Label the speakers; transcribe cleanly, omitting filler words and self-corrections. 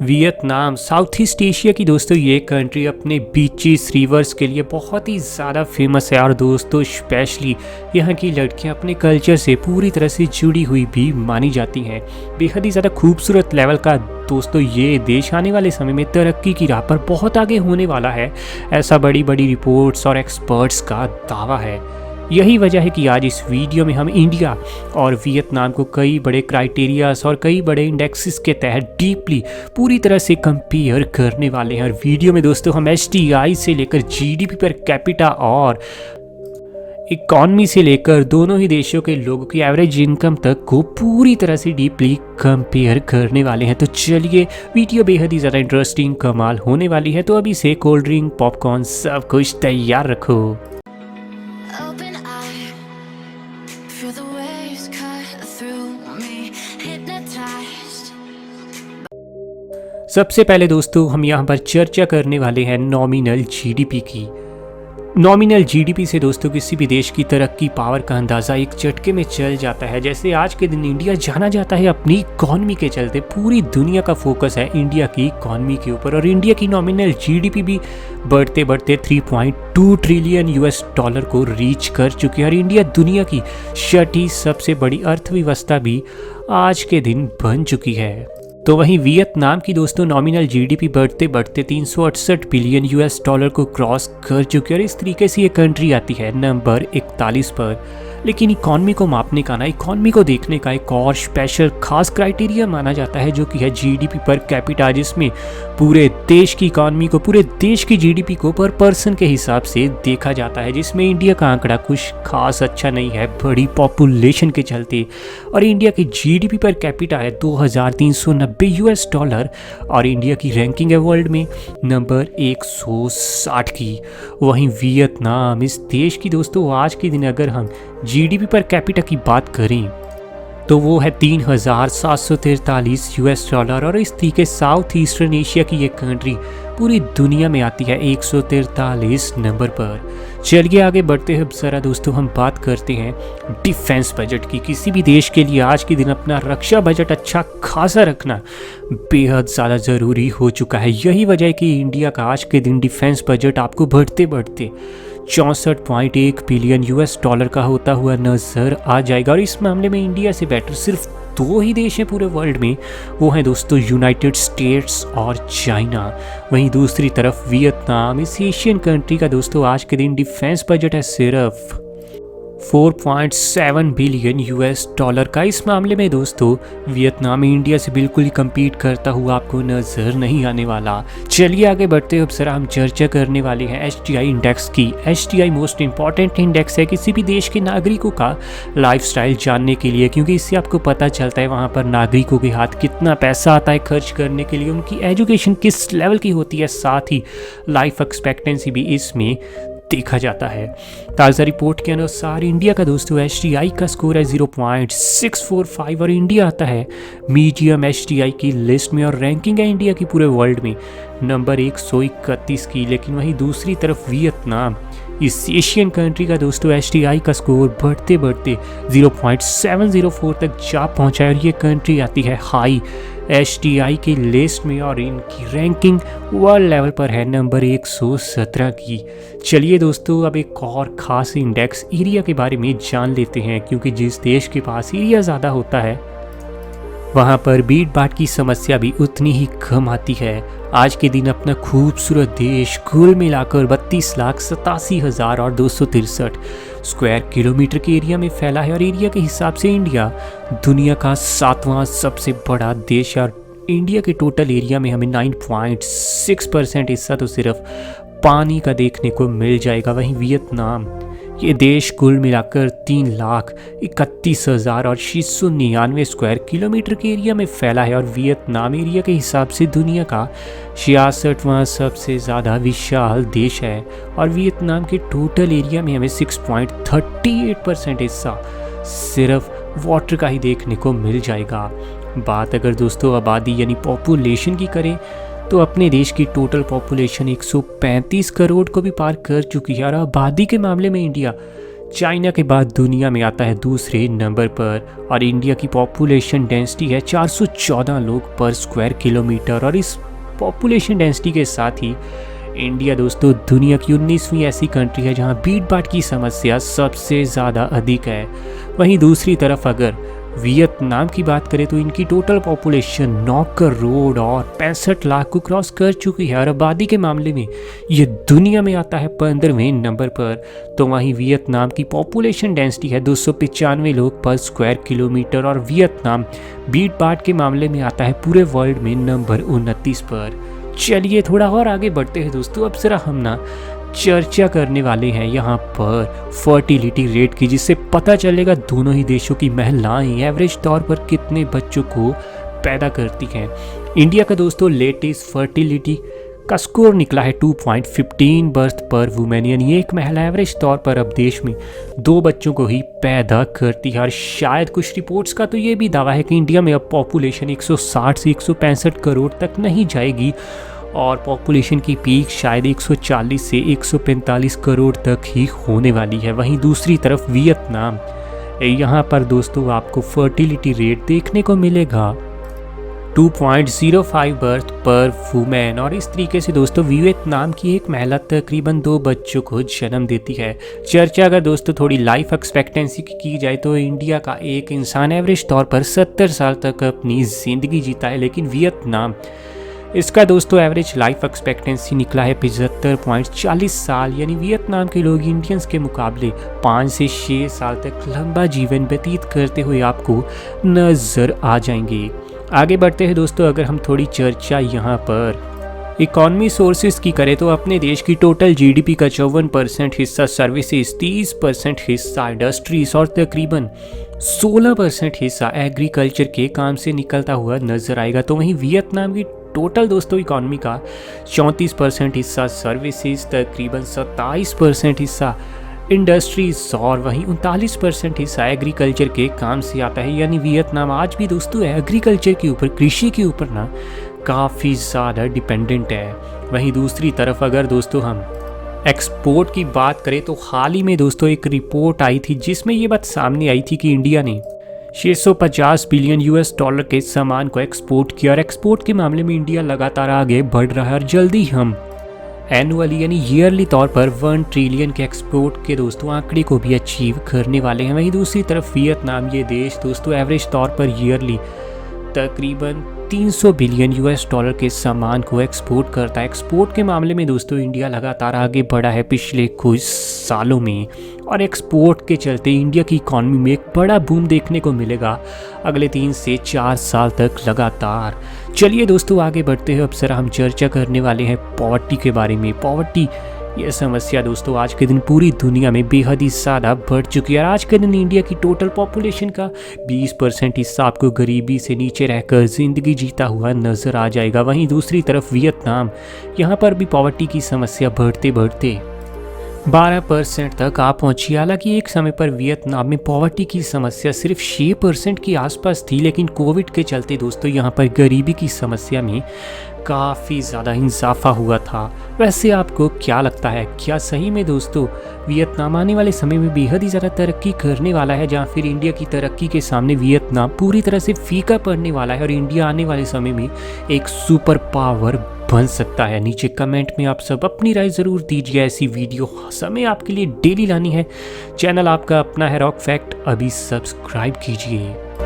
Speaker 1: Vietnam south east Asia की दोस्तों ये कंट्री अपने बीचेस रिवर्स के लिए बहुत ही ज़्यादा फेमस है। और दोस्तों स्पेशली यहाँ की लड़कियाँ अपने कल्चर से पूरी तरह से जुड़ी हुई भी मानी जाती हैं। बेहद ही ज़्यादा खूबसूरत लेवल का दोस्तों ये देश आने वाले समय में तरक्की की राह पर बहुत आगे होने वाला है, ऐसा बड़ी बड़ी रिपोर्ट्स और एक्सपर्ट्स का दावा है। यही वजह है कि आज इस वीडियो में हम इंडिया और वियतनाम को कई बड़े क्राइटेरियाज और कई बड़े इंडेक्सेस के तहत डीपली पूरी तरह से कंपेयर करने वाले हैं। और वीडियो में दोस्तों हम एसटीआई से लेकर जीडीपी पर कैपिटा और इकॉनमी से लेकर दोनों ही देशों के लोगों की एवरेज इनकम तक को पूरी तरह से डीपली कंपेयर करने वाले हैं। तो चलिए, वीडियो बेहद ही ज़्यादा इंटरेस्टिंग कमाल होने वाली है। तो अभी से कोल्ड ड्रिंक, पॉपकॉर्न सब कुछ तैयार रखो।
Speaker 2: Open eye, feel the waves cut through me, hypnotized.
Speaker 1: सबसे पहले दोस्तों हम यहाँ पर चर्चा करने वाले हैं नॉमिनल जीडीपी की। नॉमिनल जीडीपी से दोस्तों किसी भी देश की तरक्की पावर का अंदाज़ा एक झटके में चल जाता है। जैसे आज के दिन इंडिया जाना जाता है अपनी इकॉनमी के चलते, पूरी दुनिया का फोकस है इंडिया की इकॉनमी के ऊपर। और इंडिया की नॉमिनल जीडीपी भी बढ़ते बढ़ते 3.2 ट्रिलियन यूएस डॉलर को रीच कर चुकी है। और इंडिया दुनिया की छठी सबसे बड़ी अर्थव्यवस्था भी आज के दिन बन चुकी है। तो वहीं वियतनाम की दोस्तों नॉमिनल जीडीपी बढ़ते बढ़ते 368 बिलियन यूएस डॉलर को क्रॉस कर चुकी है। और इस तरीके से ये कंट्री आती है नंबर 41 पर। लेकिन इकॉनमी को मापने का इकॉनमी को देखने का एक और स्पेशल खास क्राइटेरिया माना जाता है, जो कि है जीडीपी पर कैपिटा, जिसमें पूरे देश की इकॉनमी को, पूरे देश की जीडीपी को पर पर्सन के हिसाब से देखा जाता है, जिसमें इंडिया का आंकड़ा कुछ खास अच्छा नहीं है बड़ी पॉपुलेशन के चलते। और इंडिया की जीडीपी पर कैपिटा है 2390 यूएस डॉलर और इंडिया की रैंकिंग है वर्ल्ड में नंबर 160 की। वहीं वियतनाम इस देश की दोस्तों आज के दिन अगर हम जीडीपी पर कैपिटा की बात करें तो वो है 3743 यूएस डॉलर। और इस तरीके साउथ ईस्टर्न एशिया की ये कंट्री पूरी दुनिया में आती है 143 नंबर पर। चलिए आगे बढ़ते हैं ज़रा दोस्तों, हम बात करते हैं डिफेंस बजट की। किसी भी देश के लिए आज के दिन अपना रक्षा बजट अच्छा खासा रखना बेहद ज़्यादा ज़रूरी हो चुका है। यही वजह है कि इंडिया का आज के दिन डिफेंस बजट आपको बढ़ते बढ़ते 64.1 बिलियन यूएस डॉलर का होता हुआ नजर आ जाएगा। और इस मामले में इंडिया से बेटर सिर्फ दो ही देश हैं पूरे वर्ल्ड में, वो हैं दोस्तों यूनाइटेड स्टेट्स और चाइना। वहीं दूसरी तरफ वियतनाम इस एशियन कंट्री का दोस्तों आज के दिन डिफेंस बजट है सिर्फ 4.7 बिलियन यूएस डॉलर का। इस मामले में दोस्तों वियतनाम इंडिया से बिल्कुल ही कम्पीट करता हुआ आपको नज़र नहीं आने वाला। चलिए आगे बढ़ते अब सर हम चर्चा करने वाले हैं एसटीआई इंडेक्स की। एसटीआई मोस्ट इंपॉर्टेंट इंडेक्स है किसी भी देश के नागरिकों का लाइफस्टाइल जानने के लिए, क्योंकि इससे आपको पता चलता है वहाँ पर नागरिकों के हाथ कितना पैसा आता है खर्च करने के लिए, उनकी एजुकेशन किस लेवल की होती है, साथ ही लाइफ एक्सपेक्टेंसी भी इसमें देखा जाता है। ताज़ा रिपोर्ट के अनुसार इंडिया का दोस्तों एसटीआई का स्कोर है 0.645 और इंडिया आता है मीडियम एसटीआई की लिस्ट में। और रैंकिंग है इंडिया की पूरे वर्ल्ड में नंबर 131 की। लेकिन वहीं दूसरी तरफ वियतनाम इस एशियन कंट्री का दोस्तों एसटीआई का स्कोर बढ़ते बढ़ते 0.704 तक जा पहुंचा है। और ये कंट्री आती है हाई एसटीआई की लिस्ट में और इनकी रैंकिंग वर्ल्ड लेवल पर है नंबर 117 की। चलिए दोस्तों अब एक और ख़ास इंडेक्स एरिया के बारे में जान लेते हैं, क्योंकि जिस देश के पास एरिया ज़्यादा होता है वहाँ पर भीड़ भाड़ की समस्या भी उतनी ही कम आती है। आज के दिन अपना खूबसूरत देश कुल मिलाकर 32,87,263 स्क्वायर किलोमीटर के एरिया में फैला है। और एरिया के हिसाब से इंडिया दुनिया का 7वां सबसे बड़ा देश है। और इंडिया के टोटल एरिया में हमें 9.6% हिस्सा तो सिर्फ पानी का देखने को मिल जाएगा। वहीं वियतनाम ये देश कुल मिलाकर 3,31,699 स्क्वायर किलोमीटर के एरिया में फैला है। और वियतनाम एरिया के हिसाब से दुनिया का 66वां सबसे ज़्यादा विशाल देश है। और वियतनाम के टोटल एरिया में हमें 6.38% हिस्सा सिर्फ वाटर का ही देखने को मिल जाएगा। बात अगर दोस्तों आबादी यानी पॉपुलेशन की करें तो अपने देश की टोटल पॉपुलेशन 135 करोड़ को भी पार कर चुकी है। और आबादी के मामले में इंडिया चाइना के बाद दुनिया में आता है दूसरे नंबर पर और इंडिया की पॉपुलेशन डेंसिटी है 414 लोग पर स्क्वायर किलोमीटर। और इस पॉपुलेशन डेंसिटी के साथ ही इंडिया दोस्तों दुनिया की 19वीं ऐसी कंट्री है जहां भीड़ भाड़ की समस्या सबसे ज़्यादा अधिक है। वहीं दूसरी तरफ अगर वियतनाम की बात करें तो इनकी टोटल पॉपुलेशन 9 करोड़ और 65 लाख को क्रॉस कर चुकी है और आबादी के मामले में ये दुनिया में आता है 15वें नंबर पर। तो वहीं वियतनाम की पॉपुलेशन डेंसिटी है 295 लोग पर स्क्वायर किलोमीटर और वियतनाम भीड़ भाड़ के मामले में आता है पूरे वर्ल्ड में नंबर 29 पर। चलिए थोड़ा और आगे बढ़ते हैं दोस्तों। अब जरा हम ना चर्चा करने वाले हैं यहाँ पर फर्टिलिटी रेट की, जिससे पता चलेगा दोनों ही देशों की महिलाएं एवरेज तौर पर कितने बच्चों को पैदा करती हैं। इंडिया का दोस्तों लेटेस्ट फर्टिलिटी का स्कोर निकला है 2.15 बर्थ पर वुमेन, यानी एक महिला एवरेज तौर पर अब देश में 2 बच्चों को ही पैदा करती है। और शायद कुछ रिपोर्ट्स का तो ये भी दावा है कि इंडिया में अब पॉपुलेशन 160 से 165 करोड़ तक नहीं जाएगी और पॉपुलेशन की पीक शायद 140 से 145 करोड़ तक ही होने वाली है। वहीं दूसरी तरफ वियतनाम, यहाँ पर दोस्तों आपको फर्टिलिटी रेट देखने को मिलेगा 2.05 बर्थ पर वुमेन। और इस तरीके से दोस्तों वियतनाम की एक महिला तकरीबन 2 बच्चों को जन्म देती है। चर्चा अगर दोस्तों थोड़ी लाइफ एक्सपेक्टेंसी की जाए तो इंडिया का एक इंसान एवरेज तौर पर 70 साल तक अपनी ज़िंदगी जीता है, लेकिन वियतनाम इसका दोस्तों एवरेज लाइफ एक्सपेक्टेंसी निकला है 75.40 साल, यानी वियतनाम के लोग इंडियंस के मुकाबले 5 से 6 साल तक लंबा जीवन व्यतीत करते हुए आपको नज़र आ जाएंगे। आगे बढ़ते हैं दोस्तों। अगर हम थोड़ी चर्चा यहाँ पर इकॉनमी सोर्सेज की करें तो अपने देश की टोटल जीडीपी का 54% हिस्सा सर्विसेज, 30% हिस्सा इंडस्ट्रीज और तकरीबन 16% हिस्सा एग्रीकल्चर के काम से निकलता हुआ नजर आएगा। तो वहीं वियतनाम की टोटल दोस्तों इकॉनमी का 34% हिस्सा सर्विसेज, तकरीबन 27% हिस्सा इंडस्ट्रीज और वहीं 39% हिस्सा एग्रीकल्चर के काम से आता है। यानी वियतनाम आज भी दोस्तों एग्रीकल्चर के ऊपर, कृषि के ऊपर ना काफ़ी ज़्यादा डिपेंडेंट है। वहीं दूसरी तरफ अगर दोस्तों हम एक्सपोर्ट की बात करें तो हाल ही में दोस्तों एक रिपोर्ट आई थी जिसमें ये बात सामने आई थी कि इंडिया ने 650 बिलियन यूएस डॉलर के सामान को एक्सपोर्ट किया और एक्सपोर्ट के मामले में इंडिया लगातार आगे बढ़ रहा है और जल्दी हम एनुअली यानी ईयरली तौर पर 1 ट्रिलियन के एक्सपोर्ट के दोस्तों आंकड़े को भी अचीव करने वाले हैं। वहीं दूसरी तरफ वियतनाम ये देश दोस्तों एवरेज तौर पर ईयरली तकरीबन 300 बिलियन यूएस डॉलर के सामान को एक्सपोर्ट करता है। एक्सपोर्ट के मामले में दोस्तों इंडिया लगातार आगे बढ़ा है पिछले कुछ सालों में और एक्सपोर्ट के चलते इंडिया की इकॉनमी में एक बड़ा बूम देखने को मिलेगा अगले 3 से 4 साल तक लगातार। चलिए दोस्तों आगे बढ़ते हैं। अब सर हम चर्चा करने वाले हैं पॉवर्टी के बारे में। पॉवर्टी यह समस्या दोस्तों आज के दिन पूरी दुनिया में बेहद ही ज़्यादा बढ़ चुकी है। आज के दिन इंडिया की टोटल पॉपुलेशन का 20% हिस्सा आपको गरीबी से नीचे रहकर ज़िंदगी जीता हुआ नज़र आ जाएगा। वहीं दूसरी तरफ वियतनाम, यहाँ पर भी पॉवर्टी की समस्या बढ़ते बढ़ते 12% तक आ पहुंची। हालांकि एक समय पर वियतनाम में पॉवर्टी की समस्या सिर्फ 6% के आसपास थी, लेकिन कोविड के चलते दोस्तों यहाँ पर गरीबी की समस्या में काफ़ी ज़्यादा इजाफा हुआ था। वैसे आपको क्या लगता है, क्या सही में दोस्तों वियतनाम आने वाले समय में बेहद ही ज़्यादा तरक्की करने वाला है, जहाँ फिर इंडिया की तरक्की के सामने वियतनाम पूरी तरह से फीका पड़ने वाला है और इंडिया आने वाले समय में एक सुपर पावर बन सकता है? नीचे कमेंट में आप सब अपनी राय ज़रूर दीजिए। ऐसी वीडियो समय आपके लिए डेली लानी है। चैनल आपका अपना है रॉक फैक्ट, अभी सब्सक्राइब कीजिए।